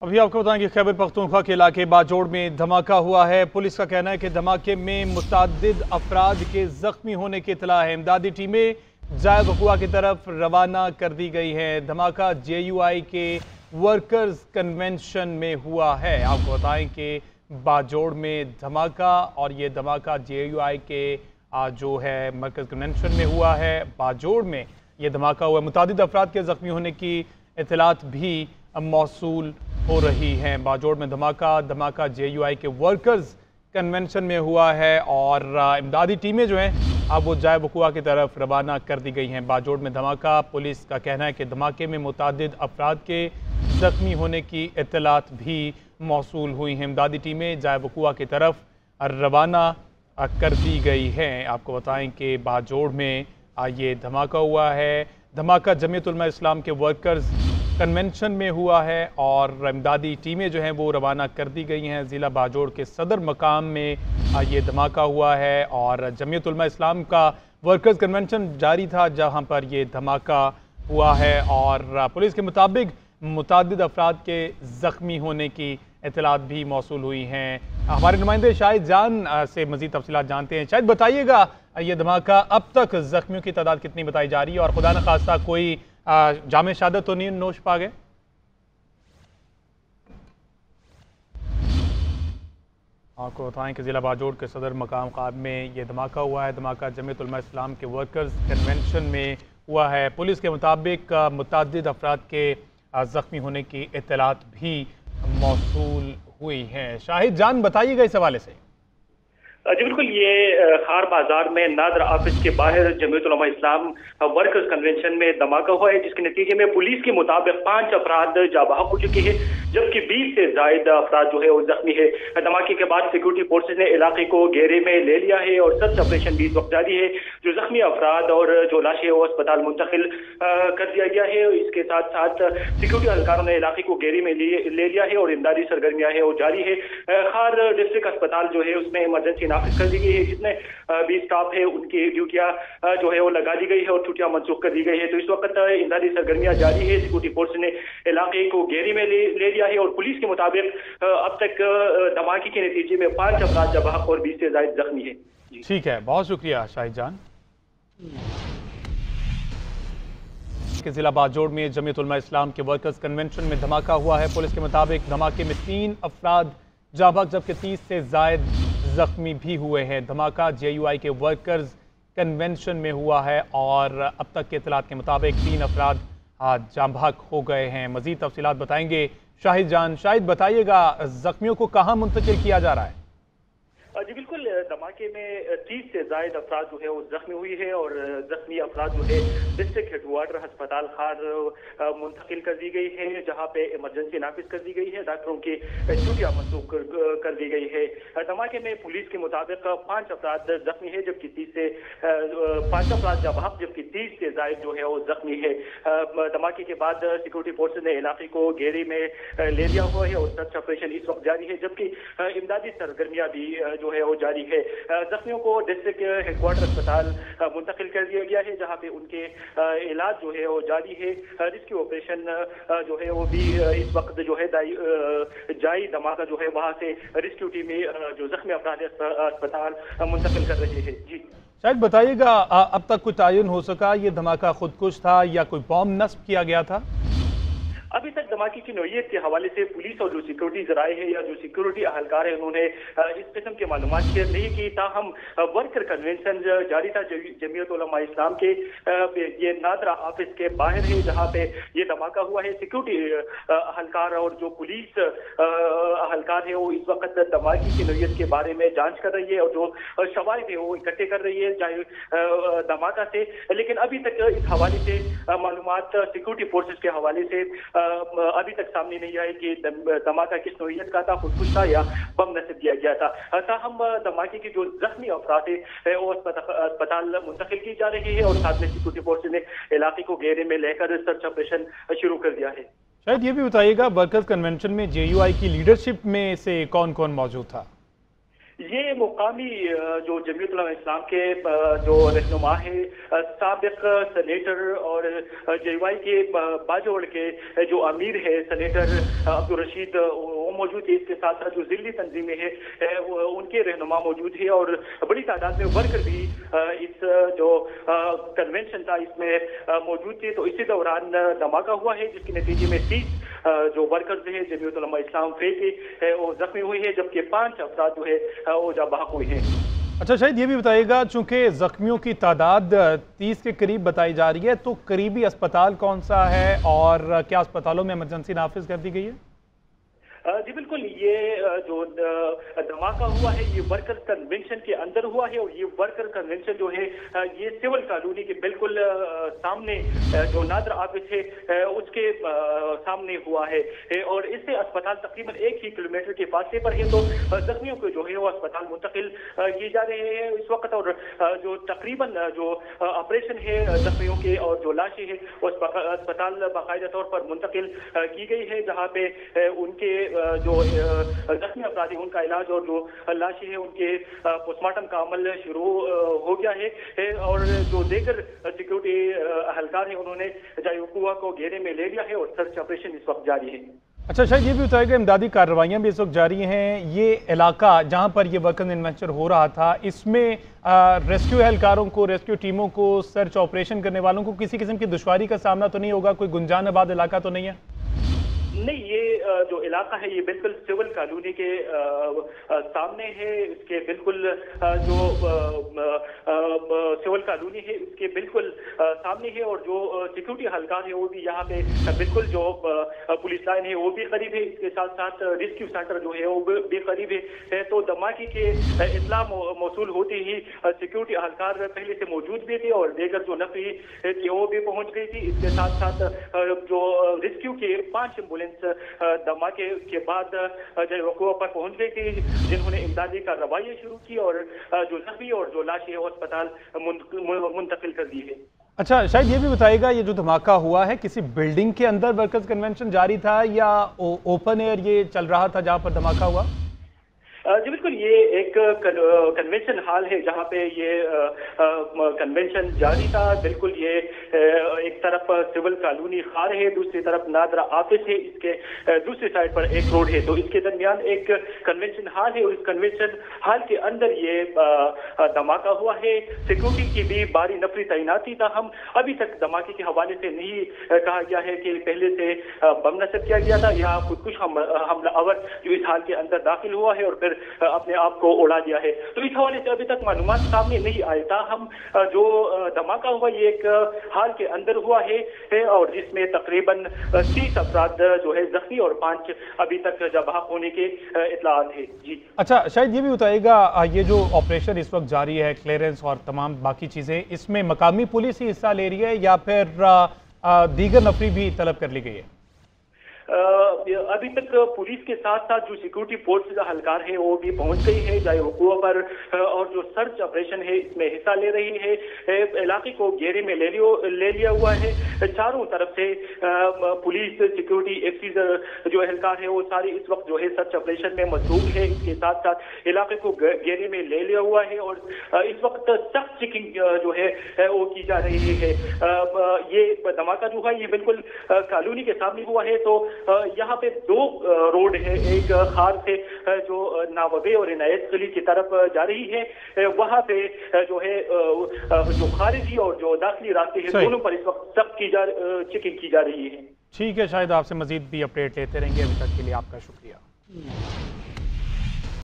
अभी आपको बताएं कि खैबर पख्तूनख्वा के इलाके बाजोड़ में धमाका हुआ है। पुलिस का कहना है कि धमाके में मुतअद्दिद अफराद के जख्मी होने की इत्तला है। इमदादी टीमें जाए वकुआ की तरफ रवाना कर दी गई हैं। धमाका JUI के वर्कर्स कन्वेंशन में हुआ है। आपको बताएं कि बाजोड़ में धमाका, और ये धमाका JUI के जो है मरकज़ कन्वेंशन में हुआ है। बाजोड़ में ये धमाका हुआ है। मुतअद्दिद अफराद के जख्मी होने की इत्तलात भी मौसूल हो रही हैं। बाजोड़ में धमाका JUI के वर्कर्स कन्वेंशन में हुआ है और इमदादी टीमें जो हैं अब वो जाए वकुआ की तरफ रवाना कर दी गई हैं। बाजोड़ में धमाका, पुलिस का कहना है कि धमाके में मुतअद्दिद अफराद के जख्मी होने की इत्तलात भी मौसूल हुई हैं। इमदादी टीमें जाए वकुआ की तरफ रवाना कर दी गई हैं। आपको बताएं कि बाजोड़ में ये धमाका हुआ है। धमाका जमीयत उलमा इस्लाम के वर्कर्स कन्वेंशन में हुआ है और इमदादी टीमें जो हैं वो रवाना कर दी गई हैं। ज़िला बाजोड़ के सदर मकाम में ये धमाका हुआ है और जमीयत उलमा इस्लाम का वर्कर्स कन्वेंशन जारी था जहां पर ये धमाका हुआ है। और पुलिस के मुताबिक मुतअद्दिद अफराद के ज़ख्मी होने की इत्तलात भी मौसूल हुई हैं। हमारे नुमाइंदे शाहिद जान से मज़ीद तफसीलात जानते हैं। शायद बताइएगा, ये धमाका अब तक ज़ख्मियों की तादाद कितनी बताई जा रही है और खुदा न खास्ता कोई जामे शहादत तो नहीं नोश पा गए? आपको बताएं कि ज़िला बाजोड़ के सदर मकाम ख़ाब में ये धमाका हुआ है। धमाका जमीयत उलमा इस्लाम के वर्कर्स कन्वेंशन में हुआ है। पुलिस के मुताबिक मुतअद्दिद अफराद के ज़ख्मी होने की इत्तलात भी मौसूल हुई हैं। शाहिद जान, बताइएगा इस हवाले से। जी बिल्कुल, ये खार बाजार में नादर ऑफिस के बाहर जमीयत उलमा इस्लाम वर्कर्स कन्वेंशन में धमाका हुआ है, जिसके नतीजे में पुलिस के मुताबिक 5 अफराद जाबाहक हो चुके हैं, जबकि 20 से ज्यादा अफराद जो है वो जख्मी है। धमाके के बाद सिक्योरिटी फोर्सेज ने इलाके को घेरे में ले लिया है और सर्च ऑपरेशन भी इस वक्त जारी है। जो जख्मी अफराद और जो लाशें वो अस्पताल मुंतकिल कर दिया गया है। इसके साथ साथ सिक्योरिटी एहलकारों ने इलाके को घेरे में ले लिया है और इमदादी सरगर्मियां है वो जारी है। खार डिस्ट्रिक्ट अस्पताल जो है उसमें इमरजेंसी नाफिज कर दी गई है, जितने भी स्टाफ है उनकी ड्यूटियां जो है वो लगा दी गई है और छुट्टियां मनसूख कर दी गई है। तो इस वक्त इमदादी सरगर्मियां जारी है। सिक्योरिटी फोर्स ने इलाके को घेरे में ले लिया है और पुलिस के मुताबिक अब तक धमाके के नतीजे में 5 अफराद जाबाहक और 20 से ज्यादा जख्मी है। ठीक है, बहुत शुक्रिया शाहिद जान। जिला बाजोड़ में जमीयत उलमा इस्लाम के वर्कर्स कन्वेंशन में धमाका हुआ है। पुलिस के मुताबिक धमाके में 3 अफराद जाबाहक जबकि 30 से ज्यादा जख्मी भी हुए हैं। धमाका JUI के वर्कर्स कन्वेंशन में हुआ है और अब तक के इत्तलात के मुताबिक 3 अफराद जाबाहक हो गए हैं। मजीद तफसीलात बताएंगे शाहिद जान। शाहिद, बताइएगा जख्मियों को कहाँ मुंतकिल किया जा रहा है? जी बिल्कुल, धमाके में 30 से ज्यादा अफराद जो है वो जख्मी हुई है और जख्मी अफराद जो है डिस्ट्रिक्ट हेडक्वार्टर अस्पताल खार मुंतकिल कर दी गई है, जहां पे इमरजेंसी नाफिज कर दी गई है, डॉक्टरों की छुट्टियां मनसूख कर दी गई है। धमाके में पुलिस के मुताबिक 5 अफराद जख्मी है, जबकि 5 अफराद जाबाहक जबकि 30 से ज्यादा जो है वो जख्मी है। धमाके के बाद सिक्योरिटी फोर्सेज ने इलाके को घेरे में ले लिया हुआ है और सर्च ऑपरेशन इस वक्त जारी है, जबकि इमदादी सरगर्मियां भी जो है वो जारी है। जख्मियों को डिस्ट्रिक्ट हेडक्वार्टर अस्पताल मुंतकिल कर दिया गया है, जहां पे उनके इलाज जो है वो जारी है। रेस्क्यू ऑपरेशन जो है वो भी इस वक्त जो है जारी धमाका जो है वहां से रेस्क्यू टीमें जो जख्मी अफराद अस्पताल मुंतकिल कर रही है। जी शायद बताइएगा, अब तक कुछ तयन हो सका ये धमाका खुदकुश था या कोई बॉम्ब नस्ब किया गया था? अभी तक धमाके की नौयत के हवाले से पुलिस और जो सिक्योरिटी जराए हैं या जो सिक्योरिटी अहलकार है उन्होंने इस किस्म की मालूमात शेयर नहीं की। ताहम वर्कर कन्वेंशन जारी था जमीयत उलमा इस्लाम के ये नादरा ऑफिस के बाहर है, जहां पे ये धमाका हुआ है। सिक्योरिटी अहलकार और जो पुलिस अहलकार है वो इस वक्त धमाके की नौयत के बारे में जांच कर रही है और जो शवाहिद है वो इकट्ठे कर रही है चाहे धमाका से। लेकिन अभी तक इस हवाले से मालूमात सिक्योरिटी फोर्सेज के हवाले से अभी तक सामने नहीं आए कि धमाका किस नौइयत का था, खुदकुश था या बम नस्ब किया गया था। ताहम धमाके की जो जख्मी अफराद है वो अस्पताल मुंतकिल की जा रही है और साथ में सिक्योरिटी फोर्स ने इलाके को घेरे में लेकर सर्च ऑपरेशन शुरू कर दिया है। शायद ये भी बताइएगा, वर्कर्स कन्वेंशन में JUI की लीडरशिप में से कौन कौन मौजूद था? ये मुकामी जो जमीयत उलमा इस्लाम के जो रहनुमा है, साबिक सेनेटर और जेवाई के बाजोड़ के जो अमीर है सेनेटर अब्दुल रशीद, वो मौजूद है। इसके साथ साथ जो जिली तंजीमें है उनके रहनुमा मौजूद है और बड़ी तादाद में वर्कर भी इस जो कन्वेंशन था इसमें मौजूद थे। तो इसी दौरान धमाका हुआ है, जिसके नतीजे में 30 जो वर्कर्स हैं जमीयत उलमा इस्लाम फे के वो जख्मी हुए हैं, जबकि 5 अफराद जो है वो जा बहक हुए हैं। अच्छा शायद ये भी बताइएगा, चूंकि जख्मियों की तादाद 30 के करीब बताई जा रही है, तो करीबी अस्पताल कौन सा है और क्या अस्पतालों में इमरजेंसी नाफिज कर दी गई है? जी बिल्कुल, ये जो धमाका हुआ है ये वर्कर कन्वेंशन के अंदर हुआ है और ये वर्कर कन्वेंशन जो है ये सिविल कॉलोनी के बिल्कुल सामने जो नादर ऑफिस है उसके सामने हुआ है और इससे अस्पताल तकरीबन 1 ही किलोमीटर के फासले पर है। तो जख्मियों को जो है वो अस्पताल मुंतकिल किए जा रहे हैं इस वक्त और जो तकरीबन जो ऑपरेशन है जख्मियों के और जो लाशें हैं वो अस्पताल बाकायदा तौर पर मुंतकिल की गई है, जहाँ पे उनके जो जख्मी अफराद है उनका इलाज और जो लाशें हैं उनके पोस्टमार्टम का अमल शुरू हो गया है और जो दीगर सिक्योरिटी अहलकार है उन्होंने जायकुआ को घेरे में ले लिया है और सर्च ऑपरेशन इस वक्त जारी है। अच्छा शायद ये भी बताएगा, इमदादी कार्रवाइयाँ भी इस वक्त जारी हैं। ये इलाका जहाँ पर ये वर्कर इन्वेंचर हो रहा था, इसमें रेस्क्यू एहलकारों को, रेस्क्यू टीमों को, सर्च ऑपरेशन करने वालों को किसी किस्म की दुश्वारी का सामना तो नहीं होगा? कोई गुंजान आबाद इलाका तो नहीं है? नहीं, ये जो इलाका है ये बिल्कुल सिविल कॉलोनी के सामने है। इसके बिल्कुल जो सिविल कॉलोनी है उसके बिल्कुल सामने है और जो सिक्योरिटी हलकार है वो भी यहाँ पे बिल्कुल जो पुलिस लाइन है वो भी करीब है। इसके साथ साथ रेस्क्यू सेंटर जो है वो भी करीब है। तो धमाके के इत्तला मौसूल होते ही सिक्योरिटी हलकार पहले से मौजूद भी थे और दीगर जो नफरी थी वो भी पहुंच गई थी। इसके साथ साथ जो रेस्क्यू के 5 एम्बुलेंस धमाके के बाद वकुआ पर पहुंच गई थी, जिन्होंने इमदादी कार्रवाई शुरू की और जो जख्मी और जो लाशें है अस्पताल मुंतकिल कर दी है। अच्छा शायद ये भी बताइएगा, ये जो धमाका हुआ है किसी बिल्डिंग के अंदर वर्कर्स कन्वेंशन जारी था या ओपन एयर ये चल रहा था जहां पर धमाका हुआ? जी बिल्कुल, ये एक कन्वेंशन हॉल है जहाँ पे ये कन्वेंशन जारी था। बिल्कुल ये एक तरफ सिविल कॉलोनी खार है, दूसरी तरफ नादरा ऑफिस है, इसके दूसरी साइड पर एक रोड है। तो इसके दरमियान एक कन्वेंशन हॉल है और इस कन्वेंशन हॉल के अंदर ये धमाका हुआ है। सिक्योरिटी की भी बारी नफरी तैनाती था। हम अभी तक धमाके के हवाले से नहीं कहा गया है कि पहले से बम नस्ब किया गया था या कुछ हमलावर जो इस हाल के अंदर दाखिल हुआ है और फिर अपने आप को उड़ा दिया है। तो इस हवाले से अभी तक मालूमात सामने नहीं आया था। हम जो धमाका हुआ ये एक हाल के अंदर हुआ है और जिसमें तकरीबन 30 अफराद जो है जख्मी और 5 अभी तक जबाह होने के इत्तलात है। जी अच्छा शायद ये भी बताइएगा, ये जो ऑपरेशन इस वक्त जारी है, क्लियरेंस और तमाम बाकी चीजें, इसमें मकामी पुलिस ही हिस्सा ले रही है या फिर दीगर नफरी भी तलब कर ली गई है? अभी तक पुलिस के साथ साथ जो सिक्योरिटी फोर्स हलकार है वो भी पहुंच गई है जायकुआ पर और जो सर्च ऑपरेशन है इसमें हिस्सा ले रही है। इलाके को घेरे में ले लिया हुआ है। चारों तरफ से पुलिस, सिक्योरिटी एक्सीज जो एहलकार है वो सारे इस वक्त जो है सर्च ऑपरेशन में मसरूफ है। इसके साथ साथ इलाके को घेरे में ले लिया हुआ है और इस वक्त सख्त चेकिंग जो है वो की जा रही है। ये धमाका जो है ये बिल्कुल कॉलोनी के सामने हुआ है। तो यहाँ पे 2 रोड है, एक खार से जो नावबे और इनायत गली की तरफ जा रही है, वहाँ पे जो है जो खारिजी और जो दाखिली रास्ते हैं दोनों पर इस वक्त सख्त चेकिंग की जा रही है। ठीक है, शायद आपसे मजीद भी अपडेट लेते रहेंगे। अभी तक के लिए आपका शुक्रिया।